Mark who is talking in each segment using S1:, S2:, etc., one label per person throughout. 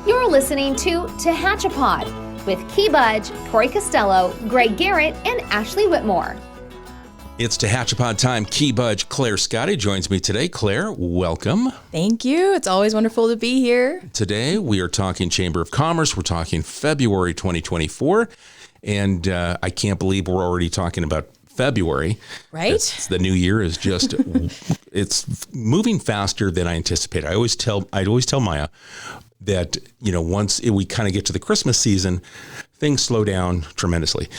S1: You're listening to Tehachapi with Key Budge, Tori Costello, Greg Garrett, and Ashley Whitmore.
S2: It's Tehachapi time. Key Budge Clare Scotti joins me today. Clare, welcome.
S3: Thank you. It's always wonderful to be here.
S2: Today we are talking Chamber of Commerce. We're talking February 2024. And I can't believe we're already talking about February.
S3: Right?
S2: The new year is just, it's moving faster than I anticipated. I'd always tell Maya that, once we kind of get to the Christmas season, things slow down tremendously.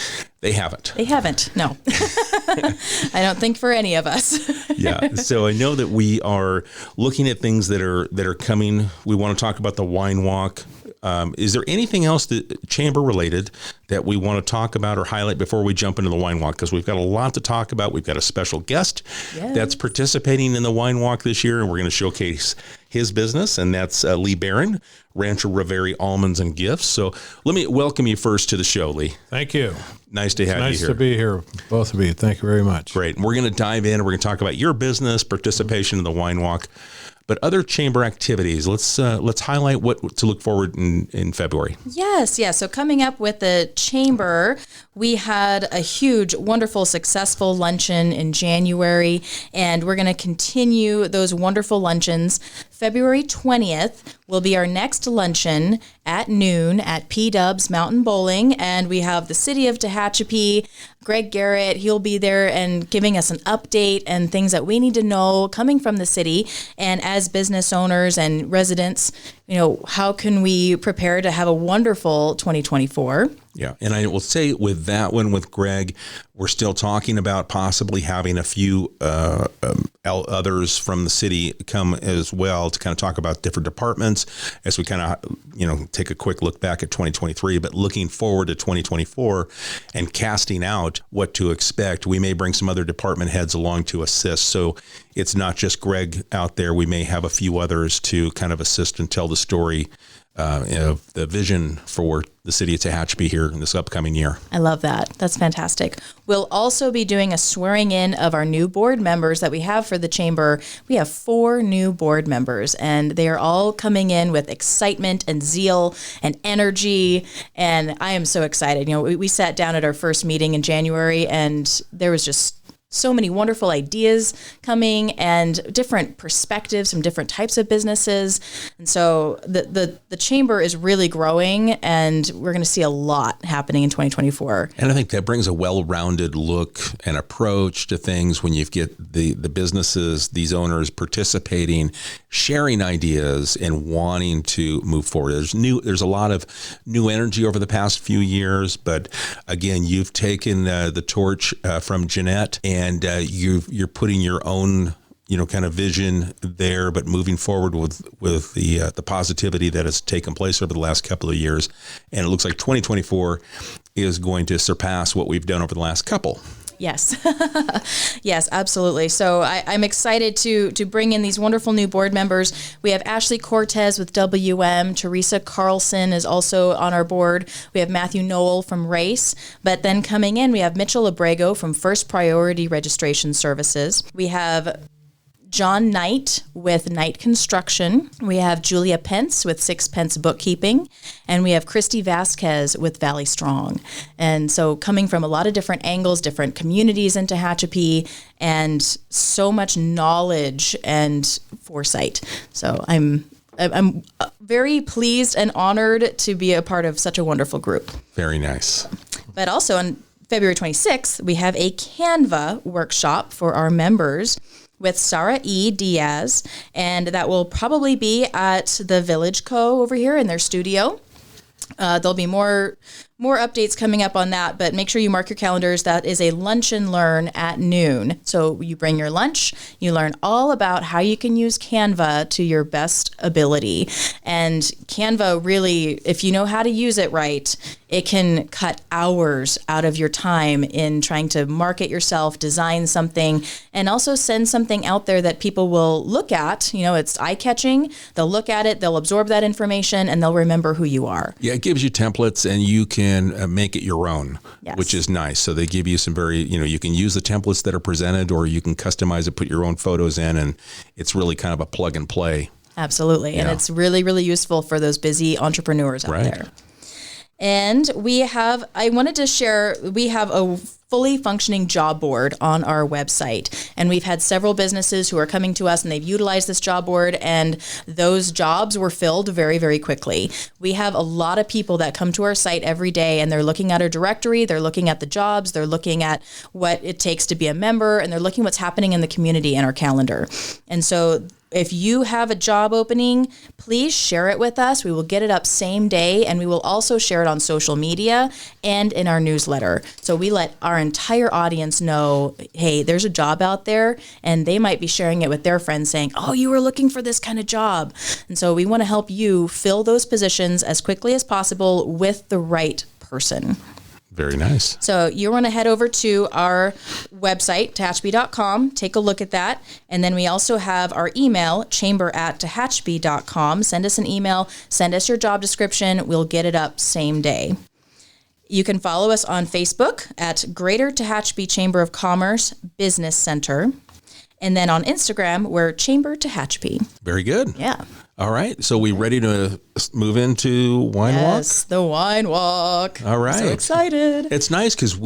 S2: They haven't. No. I don't think for any of us. Yeah. So I know that we are looking at things that are coming. We want to talk about the wine walk. Is there anything else that chamber related that we want to talk about or highlight before we jump into the wine walk? Because we've got a lot to talk about. We've got a special guest that's participating in the wine walk this year, and we're going to showcase his business, and that's Lee Barron, Rancho Raviri Almonds and Gifts. So let me welcome you first to the show, Lee.
S4: Thank you.
S2: Nice to have you here.
S4: Nice to be here, both of you. Thank you very much.
S2: Great. And we're going to dive in, and we're going to talk about your business, participation in the wine walk, but other chamber activities. Let's highlight what to look forward in February.
S3: Yes. So coming up with the chamber, we had a huge, wonderful, successful luncheon in January, and we're going to continue those wonderful luncheons. February 20th will be our next luncheon at noon at P-Dubs Mountain Bowling, and we have the City of Tehachapi, Greg Garrett. He'll be there and giving us an update and things that we need to know coming from the city. And as business owners and residents, how can we prepare to have a wonderful 2024?
S2: Yeah. And I will say with that one, with Greg, we're still talking about possibly having a few others from the city come as well to kind of talk about different departments as we kind of, take a quick look back at 2023, but looking forward to 2024 and casting out what to expect. We may bring some other department heads along to assist. So it's not just Greg out there. We may have a few others to kind of assist and tell the story of the vision for the city of Tehachapi here in this upcoming year.
S3: I love that. That's fantastic. We'll also be doing a swearing in of our new board members that we have for the chamber. We have 4 new board members, and they are all coming in with excitement and zeal and energy, and I am so excited. We sat down at our first meeting in January, and there was just so many wonderful ideas coming and different perspectives from different types of businesses. And so the chamber is really growing, and we're going to see a lot happening in 2024.
S2: And I think that brings a well-rounded look and approach to things when you get the businesses, these owners participating, sharing ideas and wanting to move forward. There's a lot of new energy over the past few years, but again, you've taken the torch from Jeanette, and you're putting your own, kind of vision there, but moving forward with the positivity that has taken place over the last couple of years. And it looks like 2024 is going to surpass what we've done over the last couple.
S3: Yes. Yes, absolutely. So I'm excited to bring in these wonderful new board members. We have Ashley Cortez with WM. Teresa Carlson is also on our board. We have Matthew Noel from Race. But then coming in, we have Mitchell Abrego from First Priority Registration Services. We have John Knight with Knight Construction. We have Julia Pence with Sixpence Bookkeeping. And we have Christy Vasquez with Valley Strong. And so coming from a lot of different angles, different communities in Tehachapi, and so much knowledge and foresight. So I'm very pleased and honored to be a part of such a wonderful group.
S2: Very nice.
S3: But also on February 26th, we have a Canva workshop for our members with Sarah E. Diaz, and that will probably be at the Village Co. over here in their studio. There'll be more updates coming up on that, but make sure you mark your calendars. That is a lunch and learn at noon. So you bring your lunch, you learn all about how you can use Canva to your best ability. And Canva really, if you know how to use it right, it can cut hours out of your time in trying to market yourself, design something, and also send something out there that people will look at. It's eye-catching. They'll look at it, they'll absorb that information, and they'll remember who you are.
S2: Yeah, it gives you templates, and you can make it your own, yes, which is nice. So they give you some very, you can use the templates that are presented, or you can customize it, put your own photos in, and it's really kind of a plug and play.
S3: Absolutely. And
S2: Yeah.
S3: it's really, really useful for those busy entrepreneurs out
S2: Right.
S3: there. And I wanted to share, we have a fully functioning job board on our website. And we've had several businesses who are coming to us and they've utilized this job board, and those jobs were filled very, very quickly. We have a lot of people that come to our site every day and they're looking at our directory, they're looking at the jobs, they're looking at what it takes to be a member, and they're looking what's happening in the community and our calendar. And so if you have a job opening, please share it with us. We will get it up same day, and we will also share it on social media and in our newsletter. So we let our entire audience know, hey, there's a job out there, and they might be sharing it with their friends saying, oh, you were looking for this kind of job. And so we want to help you fill those positions as quickly as possible with the right person.
S2: Very nice.
S3: So you want to head over to our website, tehachapi.com, take a look at that. And then we also have our email, chamber@tehachapi.com. Send us an email, send us your job description. We'll get it up same day. You can follow us on Facebook at Greater Tehachapi Chamber of Commerce Business Center. And then on Instagram, we're Chamber Tehachapi.
S2: Very good.
S3: Yeah.
S2: All right. So we ready to move into Wine Walk?
S3: Yes, the Wine Walk.
S2: All right.
S3: So excited.
S2: It's nice because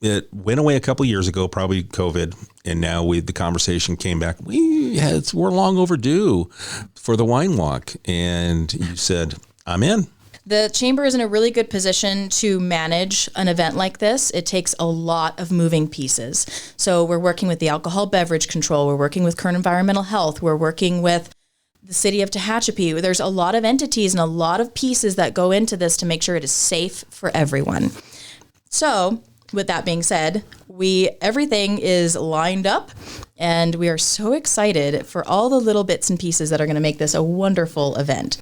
S2: it went away a couple of years ago, probably COVID, and now the conversation came back. We're long overdue for the Wine Walk, and you said, I'm in.
S3: The chamber is in a really good position to manage an event like this. It takes a lot of moving pieces. So we're working with the alcohol beverage control. We're working with Kern Environmental Health. We're working with the city of Tehachapi. There's a lot of entities and a lot of pieces that go into this to make sure it is safe for everyone. So with that being said, everything is lined up, and we are so excited for all the little bits and pieces that are going to make this a wonderful event.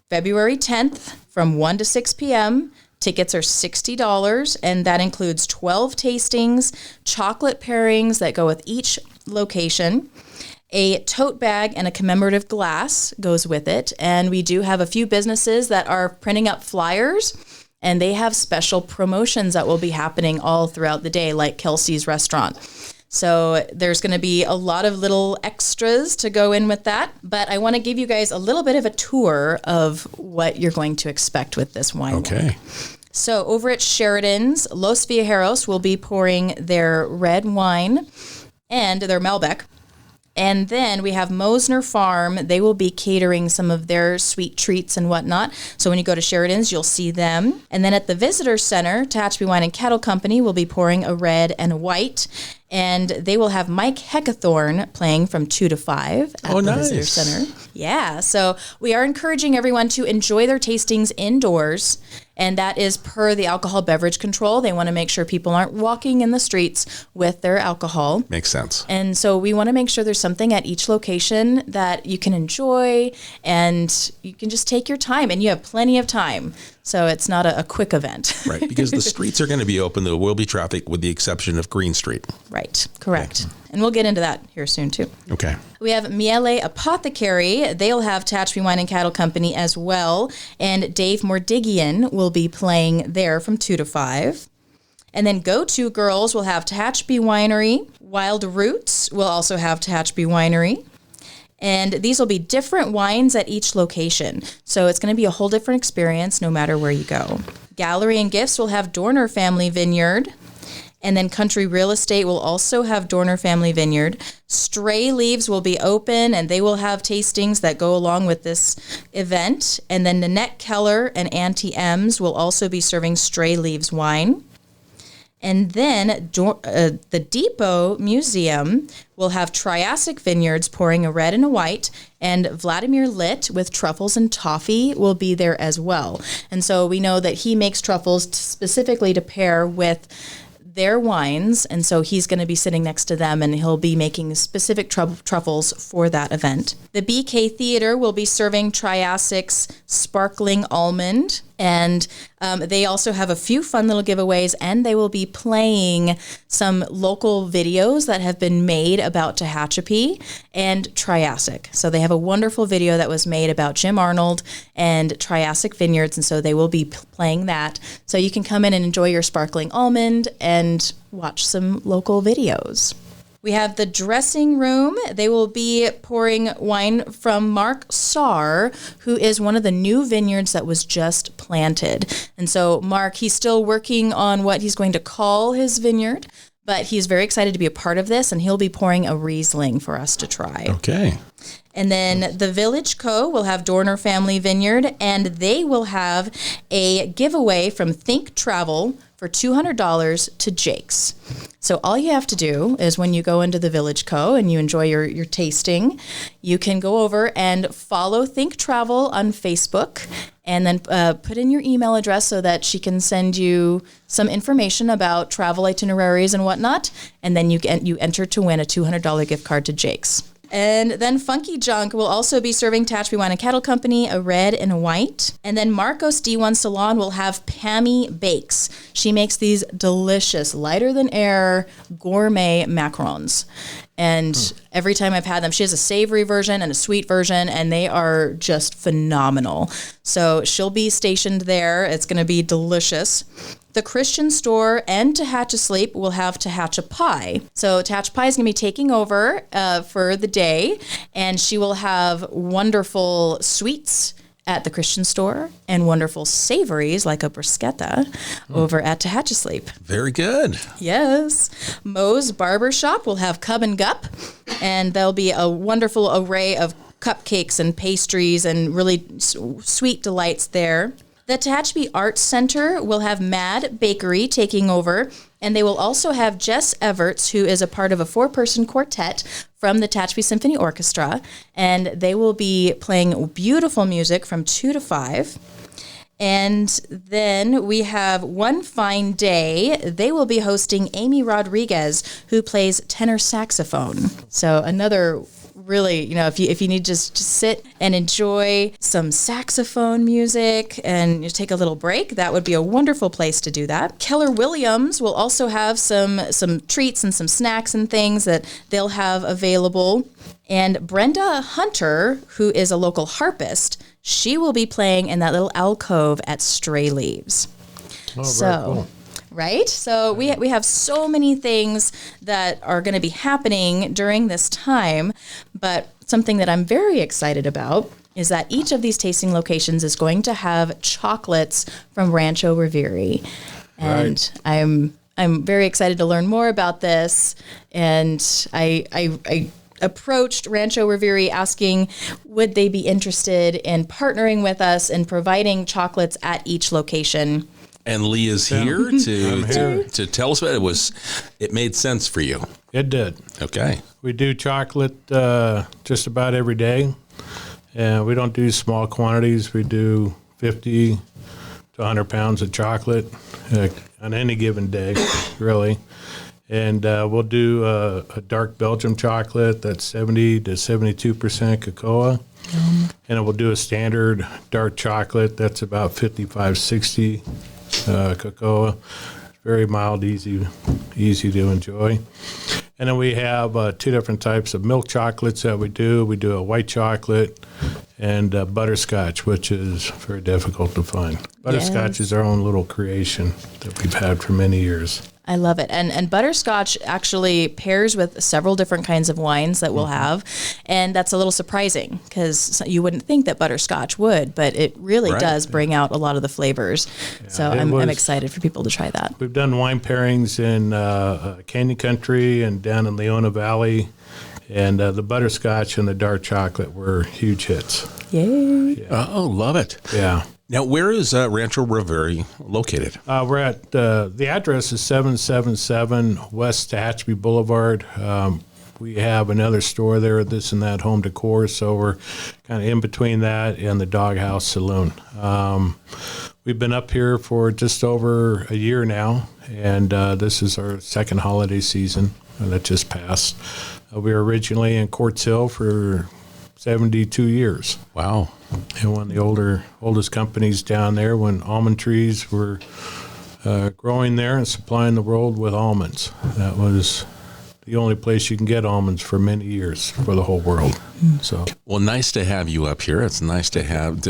S3: February 10th from 1 to 6 p.m. Tickets are $60, and that includes 12 tastings, chocolate pairings that go with each location. A tote bag and a commemorative glass goes with it. And we do have a few businesses that are printing up flyers, and they have special promotions that will be happening all throughout the day, like Kelsey's Restaurant. So there's going to be a lot of little extras to go in with that. But I want to give you guys a little bit of a tour of what you're going to expect with this wine walk.
S2: Okay.
S3: So over at Sheridan's, Los Viajeros will be pouring their red wine and their Malbec. And then we have Mosner Farm. They will be catering some of their sweet treats and whatnot. So when you go to Sheridan's, you'll see them. And then at the Visitor Center, Tehachapi Wine and Cattle Company will be pouring a red and a white. And they will have Mike Heckathorn playing from 2 to 5 at the Visitor Center. Yeah, so we are encouraging everyone to enjoy their tastings indoors. And that is per the alcohol beverage control. They want to make sure people aren't walking in the streets with their alcohol.
S2: Makes sense.
S3: And so we want to make sure there's something at each location that you can enjoy, and you can just take your time, and you have plenty of time. So it's not a quick event.
S2: Right, because the streets are going to be open. There will be traffic with the exception of Green Street.
S3: Right, correct. And we'll get into that here soon, too.
S2: Okay.
S3: We have Miele Apothecary. They'll have Tehachapi Wine and Cattle Company as well. And Dave Mordigian will be playing there from 2 to 5. And then Go-To Girls will have Tehachapi Winery. Wild Roots will also have Tehachapi Winery. And these will be different wines at each location. So it's going to be a whole different experience no matter where you go. Gallery and Gifts will have Dorner Family Vineyard. And then Country Real Estate will also have Dorner Family Vineyard. Stray Leaves will be open, and they will have tastings that go along with this event. And then Nanette Keller and Auntie M's will also be serving Stray Leaves wine. And then the Depot Museum will have Triassic Vineyards pouring a red and a white, and Vladimir Litt with truffles and toffee will be there as well. And so we know that he makes truffles specifically to pair with their wines, and so he's going to be sitting next to them, and he'll be making specific truffles for that event. The BK Theater will be serving Triassic's Sparkling Almond, and they also have a few fun little giveaways, and they will be playing some local videos that have been made about Tehachapi and Triassic. So they have a wonderful video that was made about Jim Arnold and Triassic Vineyards, and so they will be playing that. So you can come in and enjoy your Sparkling Almond and watch some local videos. We have the dressing room. They will be pouring wine from Mark Sarr, who is one of the new vineyards that was just planted. And so Mark, he's still working on what he's going to call his vineyard, but he's very excited to be a part of this, and he'll be pouring a Riesling for us to try.
S2: Okay.
S3: And then the Village Co. will have Dorner Family Vineyard, and they will have a giveaway from Think Travel for $200 to Jake's. So all you have to do is when you go into the Village Co. and you enjoy your tasting, you can go over and follow Think Travel on Facebook and then put in your email address so that she can send you some information about travel itineraries and whatnot. And then you enter to win a $200 gift card to Jake's. And then Funky Junk will also be serving Tehachapi Wine and Cattle Company, a red and a white. And then Marcos D1 Salon will have Pammy Bakes. She makes these delicious, lighter than air, gourmet macarons. And every time I've had them, she has a savory version and a sweet version, and they are just phenomenal. So she'll be stationed there. It's going to be delicious. The Christian Store and Tehachapi will have Tehachapi. So Tehachapi is going to be taking over for the day, and she will have wonderful sweets at the Christian Store and wonderful savories like a bruschetta over at Tehachapi.
S2: Very good.
S3: Yes. Moe's Barber Shop will have Cub and Gup, and there'll be a wonderful array of cupcakes and pastries and really sweet delights there. The Tehachapi Arts Center will have Mad Bakery taking over, and they will also have Jess Everts, who is a part of a 4-person quartet from the Tehachapi Symphony Orchestra, and they will be playing beautiful music from 2 to 5. And then we have One Fine Day. They will be hosting Amy Rodriguez, who plays tenor saxophone. So another really, if you need just to sit and enjoy some saxophone music and you take a little break, that would be a wonderful place to do that. Keller Williams will also have some treats and some snacks and things that they'll have available. And Brenda Hunter, who is a local harpist, she will be playing in that little alcove at Stray Leaves.
S4: Oh, very cool.
S3: Right? So we have so many things that are going to be happening during this time, but something that I'm very excited about is that each of these tasting locations is going to have chocolates from Rancho Raviri. And right. I'm very excited to learn more about this, and I approached Rancho Raviri asking would they be interested in partnering with us and providing chocolates at each location.
S2: And Lee is here to tell us what it made sense for you.
S4: It did.
S2: Okay.
S4: We do chocolate just about every day. And we don't do small quantities. We do 50 to 100 pounds of chocolate on any given day, really. And we'll do a dark Belgium chocolate that's 70 to 72% cocoa. And we'll do a standard dark chocolate that's about 55, 60 cocoa. Very mild, easy to enjoy. And then we have 2 different types of milk chocolates that we do. We do a white chocolate and butterscotch, which is very difficult to find. Butterscotch is our own little creation that we've had for many years.
S3: I love it. And butterscotch actually pairs with several different kinds of wines that we'll have. And that's a little surprising because you wouldn't think that butterscotch would, but it really does bring out a lot of the flavors. Yeah, so I'm excited for people to try that.
S4: We've done wine pairings in Canyon Country and down in Leona Valley. And the butterscotch and the dark chocolate were huge hits.
S3: Yay.
S2: Yeah. Oh, love it.
S4: Yeah.
S2: Now, where is Rancho Raviri located?
S4: We're at, the address is 777 West Tehachapi Boulevard. We have another store there, This and That Home Decor, so we're kind of in between that and the Doghouse Saloon. We've been up here for just over a year now, and this is our second holiday season that just passed. We were originally in Quartz Hill for 72 years.
S2: Wow.
S4: And one of the oldest companies down there when almond trees were growing there and supplying the world with almonds. That was the only place you can get almonds for many years for the whole world. So,
S2: well, nice to have you up here. It's nice to have,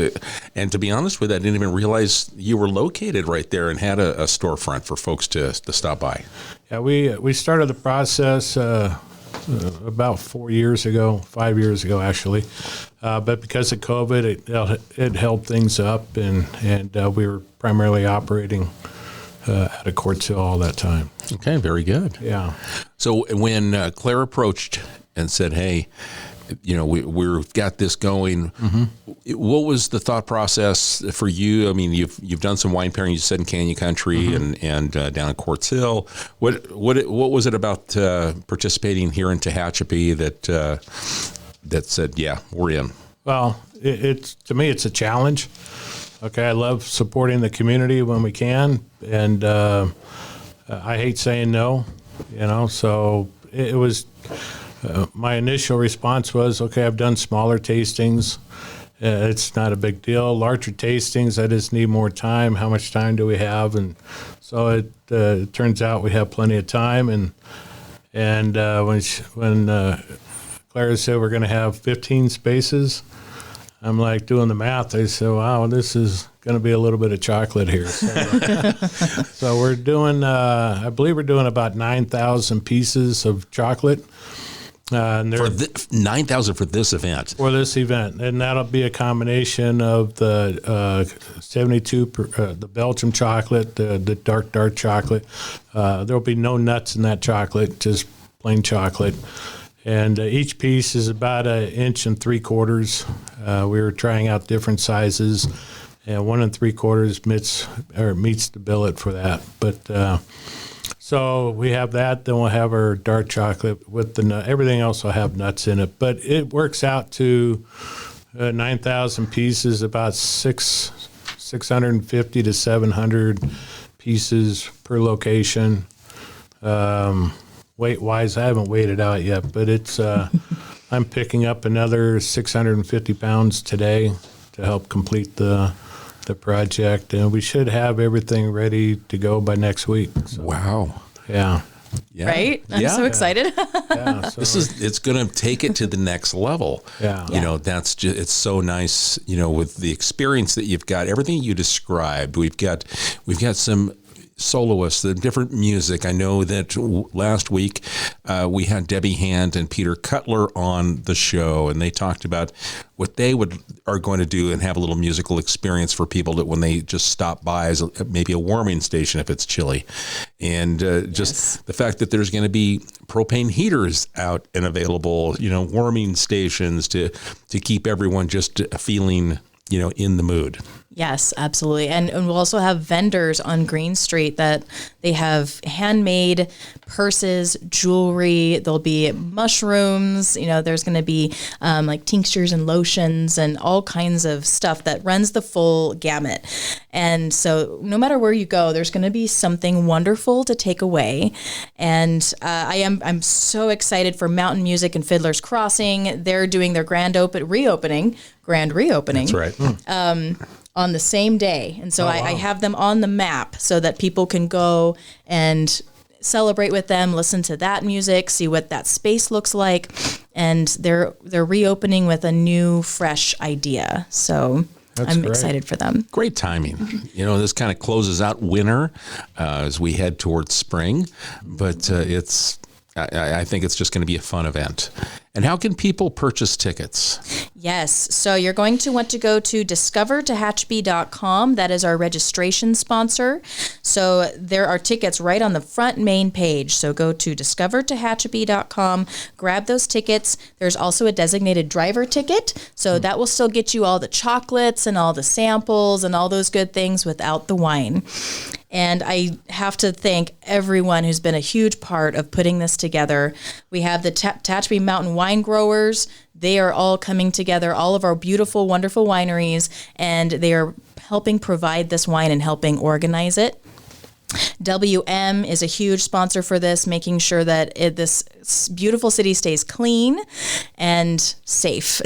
S2: and to be honest with you, I didn't even realize you were located right there and had a storefront for folks to stop by.
S4: Yeah, we started the process about 5 years ago, actually. But because of COVID, it held things up, and we were primarily operating out of Quartz Hill all that time.
S2: Okay, very good.
S4: Yeah.
S2: So when Claire approached and said, "Hey, we've got this going," what was the thought process for you? I mean, you've done some wine pairing. You said in Canyon Country and down at Quartz Hill. What was it about participating here in Tehachapi that said, "Yeah, we're in"?
S4: Well, to me, it's a challenge. Okay, I love supporting the community when we can, and I hate saying no. So it was. My initial response was, okay, I've done smaller tastings. It's not a big deal. Larger tastings, I just need more time. How much time do we have? And so it turns out we have plenty of time. And when Clare said we're going to have 15 spaces, I'm like doing the math. I said, wow, this is going to be a little bit of chocolate here. So we're doing, I believe we're doing about 9,000 pieces of chocolate.
S2: For 9,000 for this event.
S4: For this event, and that'll be a combination of the 72, the Belgium chocolate, the dark chocolate. There'll be no nuts in that chocolate, just plain chocolate. And each piece is about 1 3/4 inches. We were trying out different sizes, and 1 3/4 meets the billet for that. But so we have that. Then we'll have our dark chocolate with the nut. Everything else will have nuts in it. But it works out to 9,000 pieces, about 650 to 700 pieces per location. Weight-wise, I haven't weighed it out yet, but it's. I'm picking up another 650 pounds today to help complete the project, and we should have everything ready to go by next week. So,
S2: wow.
S4: Yeah.
S2: Yeah.
S3: Right? I'm so excited.
S4: Yeah. So
S2: It's going to take it to the next level.
S4: Yeah.
S2: That's just, it's so nice, with the experience that you've got, everything you described. We've got some soloists, the different music. I know that last week we had Debbie Hand and Peter Cutler on the show, and they talked about what they are going to do and have a little musical experience for people that when they just stop by as maybe a warming station if it's chilly. And just the fact that there's going to be propane heaters out and available, warming stations to keep everyone just feeling, in the mood.
S3: Yes, absolutely. And we'll also have vendors on Green Street that they have handmade purses, jewelry. There'll be mushrooms. There's going to be like tinctures and lotions and all kinds of stuff that runs the full gamut. And so no matter where you go, there's going to be something wonderful to take away. And I'm so excited for Mountain Music and Fiddler's Crossing. They're doing their grand reopening. That's
S2: right.
S3: On the same day. And so I have them on the map so that people can go and celebrate with them, listen to that music, see what that space looks like. And they're reopening with a new, fresh idea. So I'm
S4: great.
S3: excited for them.
S2: Great timing. This kind of closes out winter as we head towards spring, but I think it's just going to be a fun event. And how can people purchase tickets?
S3: Yes. So you're going to want to go to discovertehachapi.com. That is our registration sponsor. So there are tickets right on the front main page. So go to discovertehachapi.com, grab those tickets. There's also a designated driver ticket. So that will still get you all the chocolates and all the samples and all those good things without the wine. And I have to thank everyone who's been a huge part of putting this together. We have the Tehachapi Mountain Wine Growers. They are all coming together, all of our beautiful, wonderful wineries, and they are helping provide this wine and helping organize it. WM is a huge sponsor for this, making sure that this beautiful city stays clean and safe.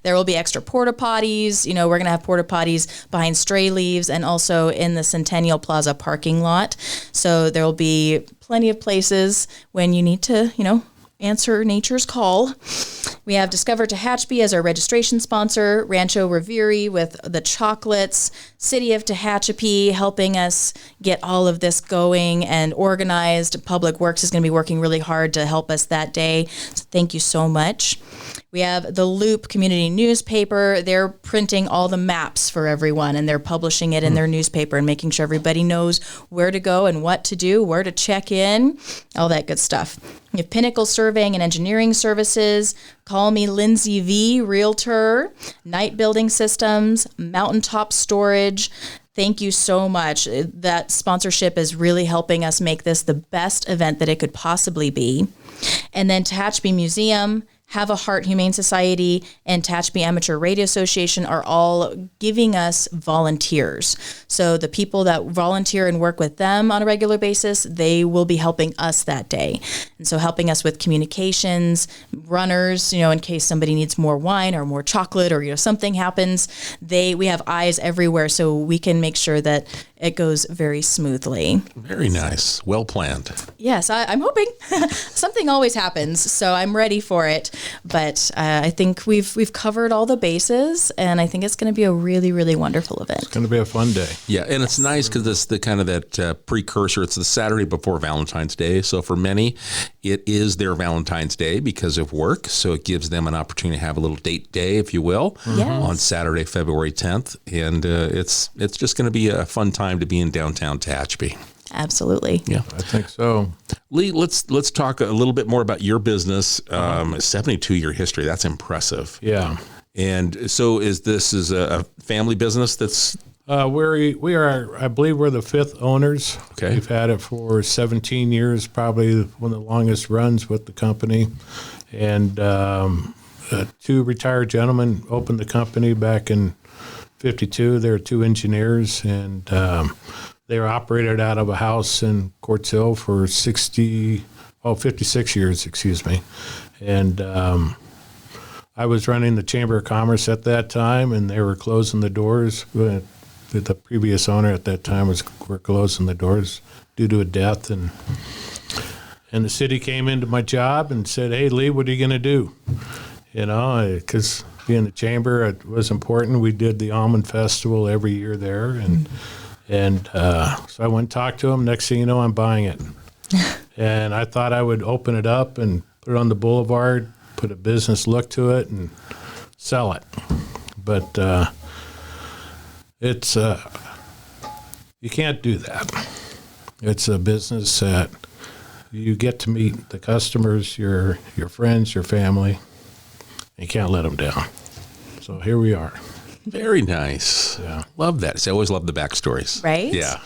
S3: There will be extra porta potties. We're going to have porta potties behind Stray Leaves and also in the Centennial Plaza parking lot. So there will be plenty of places when you need to, answer nature's call. We have Discover Tehachapi as our registration sponsor, Rancho Raviri with the chocolates, City of Tehachapi helping us get all of this going and organized. Public Works is going to be working really hard to help us that day. So thank you so much. We have the Loop community newspaper. They're printing all the maps for everyone, and they're publishing it in their newspaper and making sure everybody knows where to go and what to do, where to check in, all that good stuff. We have Pinnacle Surveying and Engineering Services, Call Me Lindsay V, Realtor, Night Building Systems, Mountaintop Storage. Thank you so much. That sponsorship is really helping us make this the best event that it could possibly be. And then Tehachapi Museum, Have a Heart Humane Society, and Tehachapi Amateur Radio Association are all giving us volunteers. So the people that volunteer and work with them on a regular basis, they will be helping us that day. And so helping us with communications, runners, in case somebody needs more wine or more chocolate or, something happens, we have eyes everywhere so we can make sure that it goes very smoothly.
S2: Very nice. Well planned.
S3: Yes, I'm hoping. Something always happens, so I'm ready for it. But I think we've covered all the bases, and I think it's going to be a really, really wonderful event.
S4: It's going to be a fun day.
S2: Yeah, and it's nice because it's the kind of that precursor. It's the Saturday before Valentine's Day. So for many, it is their Valentine's Day because of work. So it gives them an opportunity to have a little date day, if you will, on Saturday, February 10th. And it's just going to be a fun time to be in downtown Tehachapi.
S3: Absolutely.
S2: Yeah,
S4: I think so.
S2: Lee, let's talk a little bit more about your business. 72-year history. That's impressive.
S4: Yeah.
S2: And so this is a family business that's...
S4: we are, I believe we're the fifth owners.
S2: Okay.
S4: We've had it for 17 years, probably one of the longest runs with the company. And two retired gentlemen opened the company back in 52. They were two engineers, and they were operated out of a house in Quartz Hill for 56 years, excuse me. And I was running the Chamber of Commerce at that time, and they were closing the doors. The previous owner at that time were closing the doors due to a death, and the city came into my job and said, "Hey, Lee, what are you going to do?" Because being the chamber, it was important. We did the Almond Festival every year there, and so I went and talked to him. Next thing you know, I'm buying it. And I thought I would open it up and put it on the boulevard, put a business look to it, and sell it. But it's you can't do that. It's a business that you get to meet the customers, your friends, your family. You can't let them down. So here we are.
S2: Very nice.
S4: Yeah.
S2: Love that. See, I always love the backstories.
S3: Right?
S2: Yeah.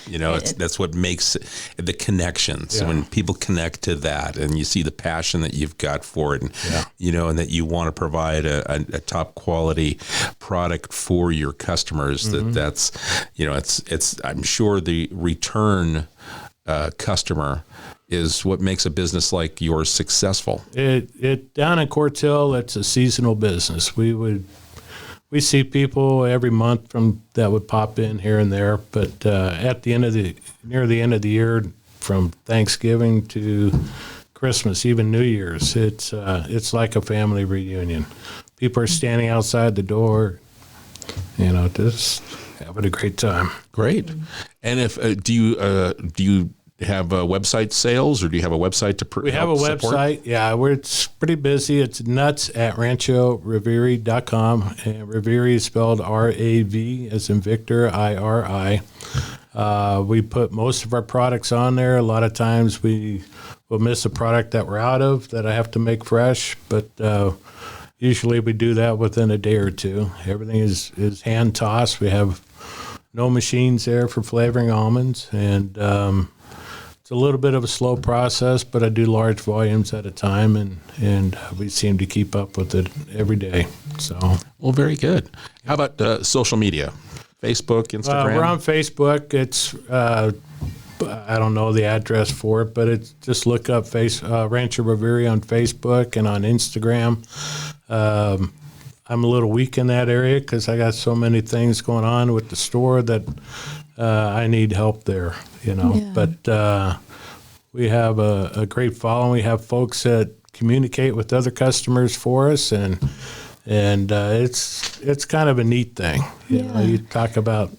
S2: That's what makes the connections.
S4: Yeah.
S2: When people connect to that and you see the passion that you've got for it and, and that you want to provide a top quality product for your customers, that's I'm sure the return customer is what makes a business like yours successful.
S4: It down in Quartz Hill, it's a seasonal business. We see people every month that would pop in here and there, but at the end of near the end of the year, from Thanksgiving to Christmas, even New Year's, it's like a family reunion. People are standing outside the door, just having a great time.
S2: Great. And if do you have website sales, or do you have a website to
S4: We have a
S2: support?
S4: website. Yeah, it's pretty busy. It's nuts@ranchoraviri.com. And Raviri is spelled R-A-V as in Victor, I-R-I. We put most of our products on there. A lot of times we will miss a product that we're out of that I have to make fresh, but usually we do that within a day or two. Everything is hand tossed. We have no machines there for flavoring almonds, and it's a little bit of a slow process, but I do large volumes at a time, and we seem to keep up with it every day. So,
S2: well, very good. How about social media? Facebook, Instagram?
S4: We're on Facebook. It's I don't know the address for it, but it's just look up Rancho Raviri on Facebook and on Instagram. I'm a little weak in that area because I got so many things going on with the store that I need help there,
S3: Yeah.
S4: But we have a great following. We have folks that communicate with other customers for us, and it's kind of a neat thing. You know, you talk about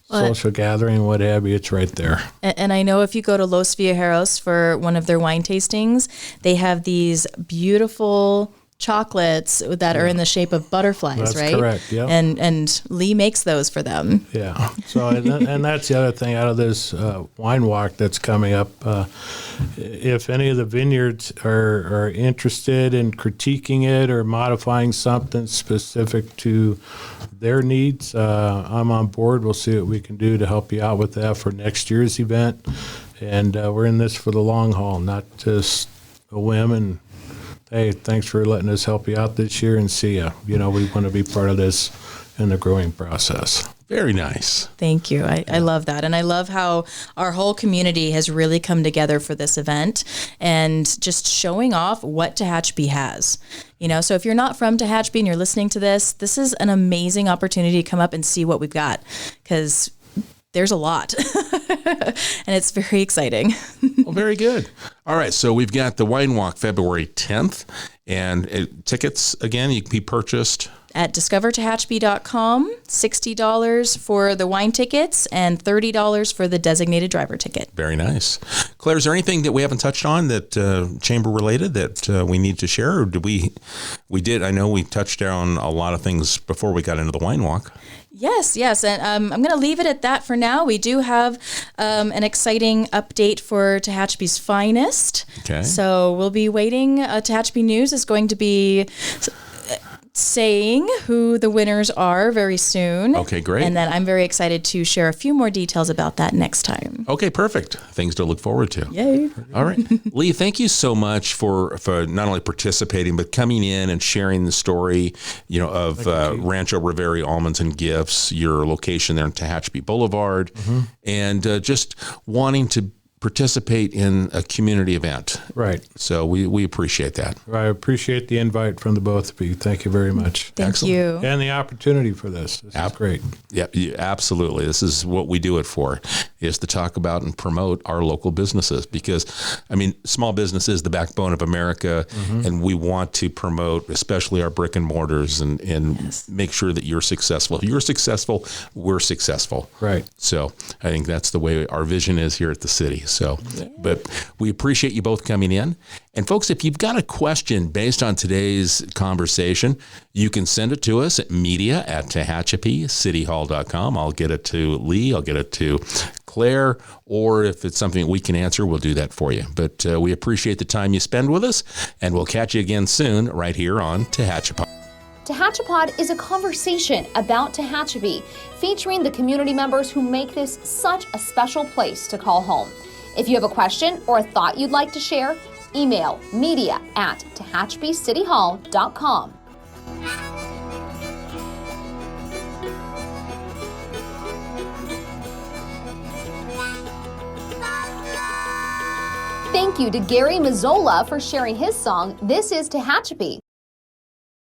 S4: social gathering, what have you, it's right there.
S3: And I know if you go to Los Viajeros for one of their wine tastings, they have these beautiful chocolates that are in the shape of butterflies,
S4: That's
S3: right?
S4: correct, yeah.
S3: And Lee makes those for them.
S4: Yeah. So, and that's the other thing out of this wine walk that's coming up. If any of the vineyards are interested in critiquing it or modifying something specific to their needs, I'm on board. We'll see what we can do to help you out with that for next year's event. And we're in this for the long haul, not just a whim and, hey, thanks for letting us help you out this year and see ya. You know, we want to be part of this in the growing process.
S2: Very nice.
S3: Thank you. I love that. And I love how our whole community has really come together for this event and just showing off what Tehachapi has. You know, so if you're not from Tehachapi and you're listening to this is an amazing opportunity to come up and see what we've got, because there's a lot. And it's very exciting.
S2: Well, very good. All right. So we've got the Wine Walk February 10th, and tickets, again, you can be purchased
S3: at discovertehachapi.com, $60 for the wine tickets and $30 for the designated driver ticket.
S2: Very nice. Claire, is there anything that we haven't touched on that chamber related that we need to share? Or did we did? I know we touched on a lot of things before we got into the Wine Walk.
S3: Yes. And I'm going to leave it at that for now. We do have an exciting update for Tehachapi's Finest.
S2: Okay.
S3: So we'll be waiting. Tehachapi News is going to be saying who the winners are very soon.
S2: Okay, great.
S3: And then I'm very excited to share a few more details about that next time.
S2: Okay, perfect. Things to look forward to.
S3: Yay.
S2: All right. Lee, thank you so much for not only participating, but coming in and sharing the story, of Rancho, Raviri, Almonds, and Gifts, your location there in Tehachapi Boulevard, and just wanting to participate in a community event.
S4: Right.
S2: So we appreciate that.
S4: I appreciate the invite from the both of you. Thank you very much.
S3: Thank you.
S4: And the opportunity for this. This is great.
S2: Yeah, absolutely. This is what we do it for, is to talk about and promote our local businesses, because, small business is the backbone of America, and we want to promote especially our brick and mortars and make sure that you're successful. If you're successful, we're successful.
S4: Right.
S2: So I think that's the way our vision is here at the city. So, but we appreciate you both coming in. And folks, if you've got a question based on today's conversation, you can send it to us at media@tehachapicityhall.com. I'll get it to Lee. I'll get it to Claire. Or if it's something we can answer, we'll do that for you. But we appreciate the time you spend with us, and we'll catch you again soon right here on Tehachapi.
S1: Tehachapod is a conversation about Tehachapi, featuring the community members who make this such a special place to call home. If you have a question or a thought you'd like to share, email media@tehachapicityhall.com. Thank you to Gary Mazzola for sharing his song, This is Tehachapi.